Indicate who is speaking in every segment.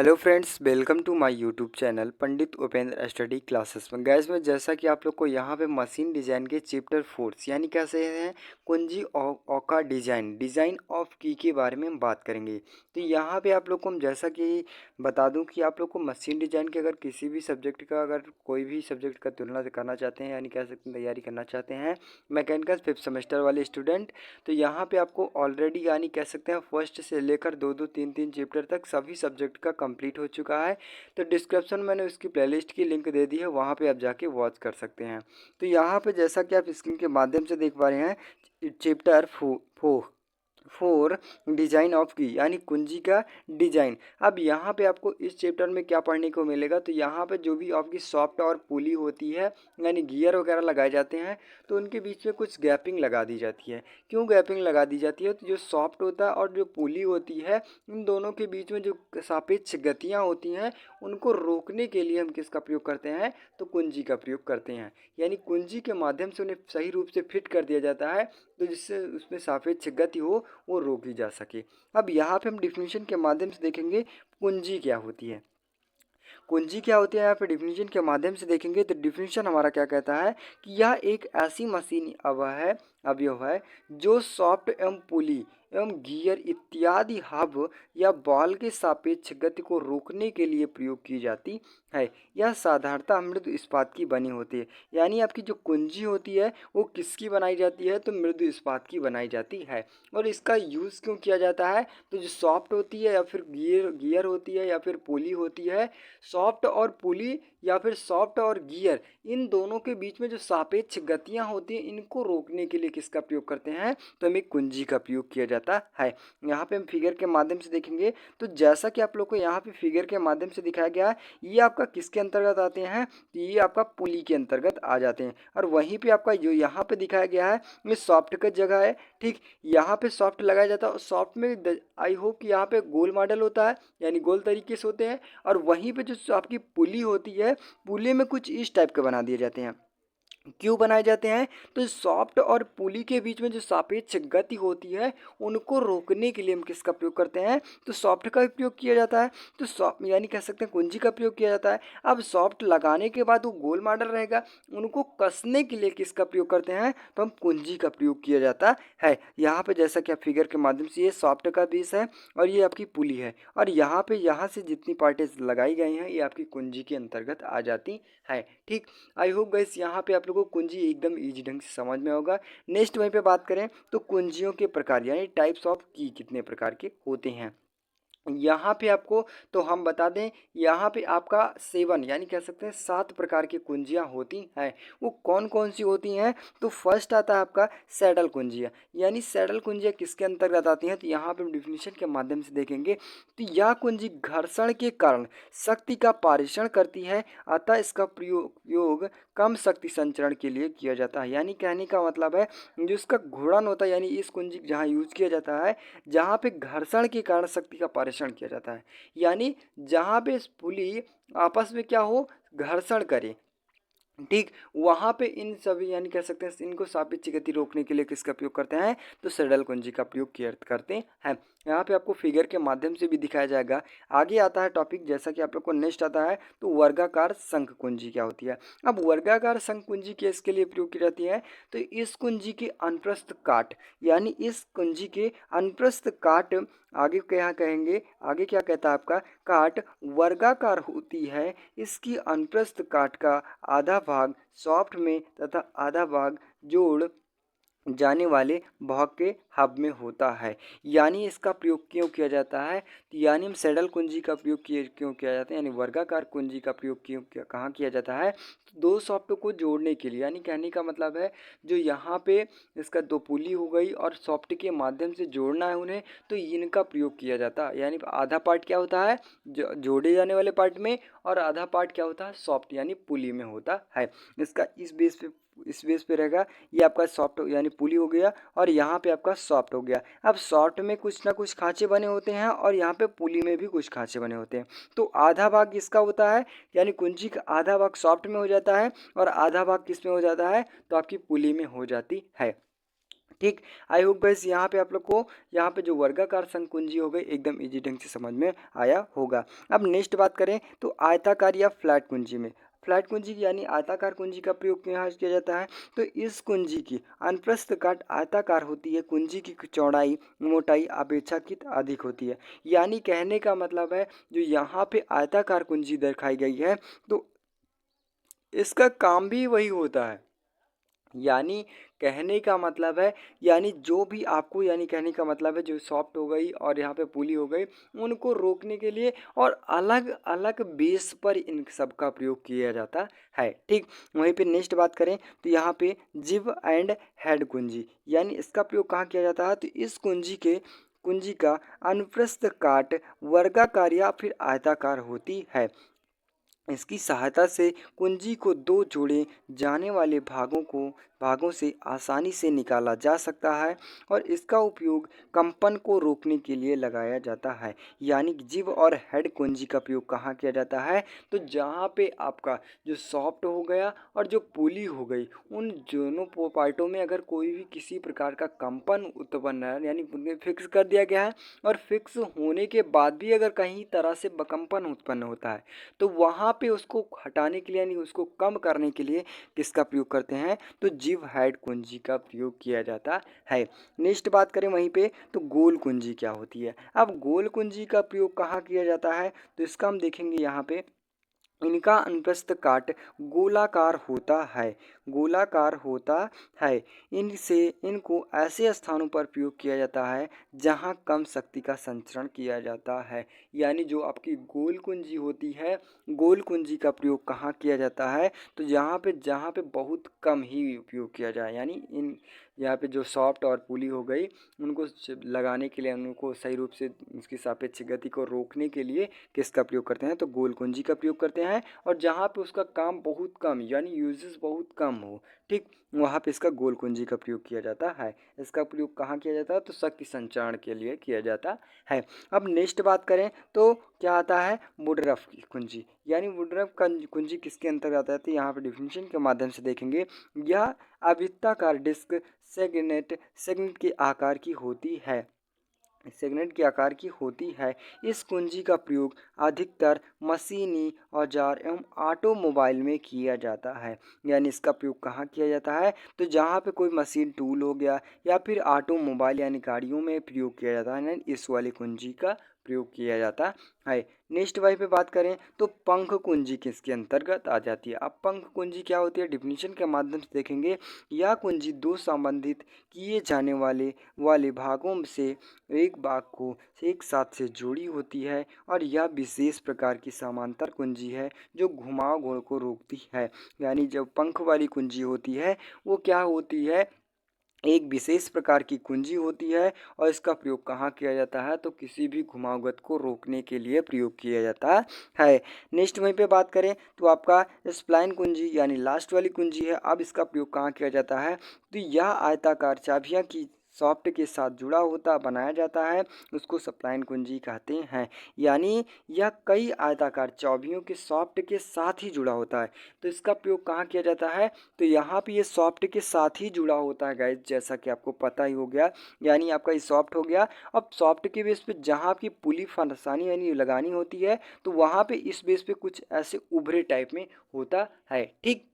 Speaker 1: Hello friends, welcome to my YouTube channel Pandit Upendra study classes में। Gas में जैसा कि आप लोग को यहाँ पे मशीन डिज़ाइन के चैप्टर 4 यानी कैसे हैं कुंजी औका डिज़ाइन ऑफ की के बारे में हम बात करेंगे। तो यहाँ पे आप लोग को हम जैसा कि बता दूं कि आप लोग को मशीन डिज़ाइन के अगर किसी भी सब्जेक्ट का अगर कोई भी सब्जेक्ट का तुलना करना चाहते हैं यानी कह सकते हैं तैयारी करना चाहते हैं मैकेनिकल 5th सेमेस्टर वाले स्टूडेंट, तो यहाँ पे आपको ऑलरेडी यानी कह सकते हैं फर्स्ट से लेकर दो दो तीन तीन चैप्टर तक सभी सब्जेक्ट का कंप्लीट हो चुका है। तो डिस्क्रिप्शन में मैंने उसकी प्लेलिस्ट की लिंक दे दी है, वहाँ पे आप जाके वॉच कर सकते हैं। तो यहाँ पे जैसा कि आप स्क्रीन के माध्यम से देख पा रहे हैं चैप्टर 4 डिजाइन ऑफ की यानी कुंजी का डिजाइन। अब यहाँ पे आपको इस चैप्टर में क्या पढ़ने को मिलेगा, तो यहाँ पे जो भी आपकी सॉफ्ट और पुली होती है यानी गियर वगैरह लगाए जाते हैं तो उनके बीच में कुछ गैपिंग लगा दी जाती है। क्यों गैपिंग लगा दी जाती है, तो जो सॉफ्ट होता है और जो पुली होती है इन दोनों के बीच में जो सापेक्ष गतियाँ होती हैं उनको रोकने के लिए हम किसका प्रयोग करते हैं, तो कुंजी का प्रयोग करते हैं। यानी कुंजी के माध्यम से उन्हें सही रूप से फिट कर दिया जाता है तो जिससे उसमें सापेक्ष गति हो वो रोकी जा सके। अब यहाँ पे हम डिफिनीशन के माध्यम से देखेंगे कुंजी क्या होती है। कुंजी क्या होती है यहाँ पे डिफिनीशन के माध्यम से देखेंगे तो डिफिनीशन हमारा क्या कहता है कि यह एक ऐसी मशीन अवयव है जो सॉफ्ट एवं पुली एवं गियर इत्यादि हब या बॉल के सापेक्ष गति को रोकने के लिए प्रयोग की जाती है। यह साधारणतः मृदु इस्पात की बनी होती है। यानी आपकी जो कुंजी होती है वो किसकी बनाई जाती है, तो मृदु इस्पात की बनाई जाती है। और इसका यूज़ क्यों किया जाता है, तो जो सॉफ्ट होती है या फिर गियर होती है या फिर पुली होती है, सॉफ्ट और पुली या फिर सॉफ्ट और गियर इन दोनों के बीच में जो सापेक्ष गतियां होती हैं इनको रोकने के लिए किसका प्रयोग करते हैं, तो हमें कुंजी का प्रयोग किया जाता है। यहाँ पे हम फिगर के माध्यम से देखेंगे तो जैसा कि आप लोग को यहाँ पे फिगर के माध्यम से दिखाया गया है ये आपका किसके अंतर्गत आते हैं, तो ये आपका पुली के अंतर्गत आ जाते हैं। और वहीं पे आपका जो यहाँ पे दिखाया गया है ये सॉफ्ट का जगह है। ठीक, यहाँ पे सॉफ्ट लगाया जाता है और सॉफ्ट में आई होप कि यहाँ पे गोल मॉडल होता है यानी गोल तरीके से होते हैं। और वहीं पे जो आपकी पुली होती है पुली में कुछ इस टाइप के बना दिए जाते हैं। क्यों बनाए जाते हैं, तो सॉफ्ट और पुली के बीच में जो सापेक्ष गति होती है उनको रोकने के लिए हम किसका प्रयोग करते हैं, तो सॉफ्ट का प्रयोग किया जाता है। तो सॉफ्ट यानी कह सकते हैं कुंजी का प्रयोग किया जाता है। अब सॉफ्ट लगाने के बाद वो गोल मॉडल रहेगा, उनको कसने के लिए किसका प्रयोग करते हैं, तो हम कुंजी का प्रयोग किया जाता है। यहाँ पे जैसा कि आप फिगर के माध्यम से ये सॉफ्ट का बेस है और ये आपकी पुली है और यहाँ से जितनी पार्टें लगाई गई हैं ये आपकी कुंजी के अंतर्गत आ जाती है। ठीक, आई होप गाइस यहाँ पे आप लोगों को कुंजी एकदम इजी ढंग से समझ में होगा। नेक्स्ट वहीं पे बात करें तो कुंजियों के प्रकार यानी टाइप्स ऑफ की कितने प्रकार के होते हैं। यहाँ पे आपको तो हम बता दें यहाँ पे आपका 7 यानी कह सकते हैं 7 प्रकार की कुंजियाँ होती हैं। वो कौन कौन सी होती हैं, तो फर्स्ट आता है आपका सैडल कुंजियाँ। यानी सैडल कुंजियाँ किसके अंतर्गत आती हैं, तो यहाँ पे हम डिफिनीशन के माध्यम से देखेंगे तो यह कुंजी घर्षण के कारण शक्ति का पारेषण करती है, अतः इसका प्रयोग कम शक्ति संचरण के लिए किया जाता है। यानी कहने का मतलब है जो इसका घूर्णन होता है यानी इस कुंजी जहाँ यूज किया जाता है जहाँ पे घर्षण के कारण शक्ति का पारेषण किया जाता है। यानी जहाँ पे पुली आपस में क्या हो, घर्षण करे। ठीक, वहाँ पे इन सभी यानी कह सकते हैं इनको सापेक्ष गति रोकने के लिए किसका प्रयोग करते हैं, तो सैडल कुंजी का प्रयोग करते हैं। यहाँ पे आपको फिगर के माध्यम से भी दिखाया जाएगा। आगे आता है टॉपिक जैसा कि आप लोग को नेक्स्ट आता है तो वर्गाकार शंख कुंजी क्या होती है। अब वर्गाकार शंख कुंजी किसके लिए प्रयोग की जाती है, तो इस कुंजी के अनुप्रस्थ काट यानी इस कुंजी के अनुप्रस्थ काट आगे क्या कहेंगे, आगे क्या कहता है आपका काट वर्गाकार होती है। इसकी अनुप्रस्थ काट का आधा भाग सॉफ्ट में तथा आधा भाग जोड़ जाने वाले भाग के हब में होता है। यानी इसका प्रयोग क्यों किया जाता है, तो यानी हम सैडल कुंजी का प्रयोग क्यों किया जाता है यानी वर्गाकार कुंजी का प्रयोग कहाँ किया जाता है, तो दो सॉफ्ट को जोड़ने के लिए। यानी कहने का मतलब है जो यहाँ पे इसका दो पुली हो गई और सॉफ्ट के माध्यम से जोड़ना है उन्हें, तो इनका प्रयोग किया जाता है। यानी आधा पार्ट क्या होता है जोड़े जाने वाले पार्ट में और आधा पार्ट क्या होता है सॉफ्ट यानी पुली में होता है। इसका इस बेस पे रहेगा। ये आपका सॉफ्ट यानी पुली हो गया और यहाँ पे आपका सॉफ्ट हो गया। अब सॉफ्ट में कुछ ना कुछ खांचे बने होते हैं और यहाँ पे पुली में भी कुछ खांचे बने होते हैं। तो आधा भाग इसका होता है यानी कुंजी का आधा भाग सॉफ्ट में हो जाता है और आधा भाग किस में हो जाता है, तो आपकी पुली में हो जाती है। ठीक। आई होप गाइस यहाँ पे आप लोग को यहाँ पे जो वर्गाकार शंख कुंजी हो गई एकदम इजी ढंग से समझ में आया होगा। अब नेक्स्ट बात करें तो आयताकार या फ्लैट कुंजी में, फ्लैट कुंजी यानी आयताकार कुंजी का प्रयोग यहाँ किया जाता है। तो इस कुंजी की अनुप्रस्थ काट आयताकार होती है, कुंजी की चौड़ाई मोटाई अपेक्षाकृत अधिक होती है। यानी कहने का मतलब है जो यहाँ पे आयताकार कुंजी दिखाई गई है तो इसका काम भी वही होता है। यानी कहने का मतलब है, यानी जो भी आपको, यानी कहने का मतलब है जो सॉफ्ट हो गई और यहाँ पे पुली हो गई उनको रोकने के लिए और अलग अलग बेस पर इन सब का प्रयोग किया जाता है। ठीक। वहीं पे नेक्स्ट बात करें तो यहाँ पे जिव एंड हेड कुंजी, यानी इसका प्रयोग कहाँ किया जाता है तो इस कुंजी का अनुप्रस्थ काट वर्गाकार या फिर आयताकार होती है। इसकी सहायता से कुंजी को दो जोड़े जाने वाले भागों से आसानी से निकाला जा सकता है और इसका उपयोग कंपन को रोकने के लिए लगाया जाता है। यानी जिब और हेड कुंजी का प्रयोग कहाँ किया जाता है तो जहाँ पे आपका जो सॉफ्ट हो गया और जो पुली हो गई उन दोनों पार्टों में अगर कोई भी किसी प्रकार का कंपन उत्पन्न है, यानी फिक्स कर दिया गया है और फिक्स होने के बाद भी अगर कहीं तरह से कंपन उत्पन्न होता है तो वहाँ पे उसको हटाने के लिए, यानी उसको कम करने के लिए किसका प्रयोग करते हैं तो जिव हेड कुंजी का प्रयोग किया जाता है। नेक्स्ट बात करें वहीं पे तो गोल कुंजी क्या होती है। अब गोल कुंजी का प्रयोग कहाँ किया जाता है तो इसका हम देखेंगे यहाँ पे इनका अनुप्रस्थ काट गोलाकार होता है, गोलाकार होता है। इनसे इनको ऐसे स्थानों पर प्रयोग किया जाता है जहां कम शक्ति का संचरण किया जाता है। यानी जो आपकी गोल कुंजी होती है, गोल कुंजी का प्रयोग कहाँ किया जाता है तो जहाँ पे बहुत कम ही उपयोग किया जाए, यानी इन यहाँ पे जो सॉफ्ट और पुली हो गई उनको लगाने के लिए, उनको सही रूप से उसकी सापेक्ष गति को रोकने के लिए किसका प्रयोग करते हैं तो गोल कुंजी का प्रयोग करते हैं। और जहाँ पे उसका काम बहुत कम यानी यूजेस बहुत कम हो, ठीक, वहाँ पे इसका गोल कुंजी का प्रयोग किया जाता है। इसका प्रयोग कहाँ किया जाता है तो शक्ति संचरण के लिए किया जाता है। अब नेक्स्ट बात करें तो क्या आता है वुडरफ की कुंजी, यानी वुडरफ कुंजी किसके अंतर्गत आता है तो यहाँ पे डिफिनीशन के माध्यम से देखेंगे। यह आवृत्ताकार डिस्क सेगनेट के आकार की होती है, सेगनेट के आकार की होती है। इस कुंजी का प्रयोग अधिकतर मशीनी औजार एवं ऑटोमोबाइल में किया जाता है। यानी इसका प्रयोग कहाँ किया जाता है तो जहाँ पे कोई मशीन टूल हो गया या फिर ऑटोमोबाइल यानी गाड़ियों में प्रयोग किया जाता है, यानी इस वाली कुंजी का प्रयोग किया जाता है। नेक्स्ट वाई पे बात करें तो पंख कुंजी किसके अंतर्गत आ जाती है। अब पंख कुंजी क्या होती है डिफिनीशन के माध्यम से देखेंगे। यह कुंजी दो संबंधित किए जाने वाले भागों से एक भाग को एक साथ से जुड़ी होती है और यह विशेष प्रकार की समांतर कुंजी है जो घुमाव गुण को रोकती है। यानी जब पंख वाली कुंजी होती है वो क्या होती है, एक विशेष प्रकार की कुंजी होती है और इसका प्रयोग कहाँ किया जाता है तो किसी भी घुमावगत को रोकने के लिए प्रयोग किया जाता है। नेक्स्ट वहीं पे बात करें तो आपका स्प्लाइन कुंजी यानी लास्ट वाली कुंजी है। अब इसका प्रयोग कहाँ किया जाता है तो यह आयताकार चाबियाँ की सॉफ्ट के साथ जुड़ा होता बनाया जाता है, उसको स्प्लाइन कुंजी कहते हैं। यानी यह कई आयताकार चाबियों के सॉफ्ट के साथ ही जुड़ा होता है। तो इसका प्रयोग कहाँ किया जाता है तो यहाँ पे ये सॉफ्ट के साथ ही जुड़ा होता है गाइज, जैसा कि आपको पता ही हो गया। यानी आपका ये सॉफ्ट हो गया। अब सॉफ्ट के बेस पे जहाँ आपकी पुली फंसानी यानी लगानी होती है तो वहाँ पे इस बेस पे कुछ ऐसे उभरे टाइप में होता है। ठीक।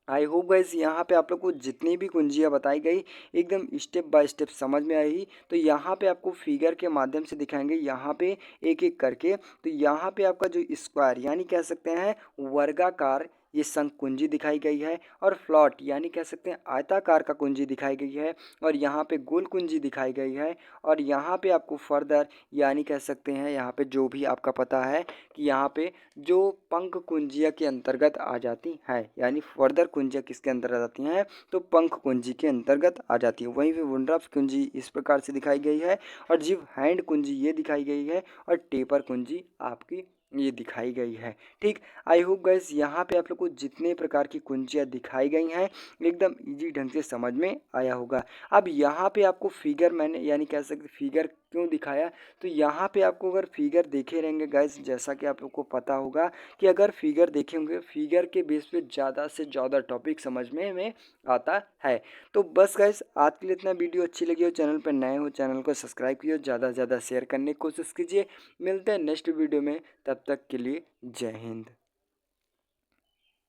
Speaker 1: आई होप गाइज यहाँ पे आप लोग को जितनी भी कुंजियाँ बताई गई एकदम स्टेप बाय स्टेप समझ में आई। तो यहाँ पे आपको फिगर के माध्यम से दिखाएंगे यहाँ पे एक एक करके। तो यहाँ पे आपका जो स्क्वायर यानी कह सकते हैं वर्गाकार ये शंख कुंजी दिखाई गई है और फ्लॉट यानी कह सकते हैं आयताकार का कुंजी दिखाई गई है और यहाँ पे गोल कुंजी दिखाई गई है। और यहाँ पे आपको फर्दर यानी कह सकते हैं यहाँ पे जो भी आपका पता है कि यहाँ पे जो पंख कुंजिया के अंतर्गत आ जाती हैं, यानी फर्दर कुंजिया किसके अंतर्गत आती हैं तो पंख कुंजी के अंतर्गत आ जाती है। वहीं पे वुडरफ कुंजी इस प्रकार से दिखाई गई है और जिव हैंड कुंजी ये दिखाई गई है और टेपर कुंजी आपकी ये दिखाई गई है। ठीक। आई होप गाइस यहाँ पे आप लोग को जितने प्रकार की कुंजियाँ दिखाई गई हैं एकदम इजी ढंग से समझ में आया होगा। अब यहाँ पे आपको फिगर मैंने यानी कह सकते फिगर क्यों दिखाया। तो यहाँ पे आपको अगर फिगर देखे रहेंगे गाइस, जैसा कि आप लोग को पता होगा कि अगर फिगर देखे होंगे, फिगर के बेस पे ज़्यादा से ज़्यादा टॉपिक समझ में आता है। तो बस गाइस आज के लिए इतना। वीडियो अच्छी लगी हो, चैनल पर नए हो, चैनल को सब्सक्राइब कीजिए, ज़्यादा से ज़्यादा शेयर करने की कोशिश कीजिए। मिलते हैं नेक्स्ट वीडियो में, तब तक के लिए जय हिंद।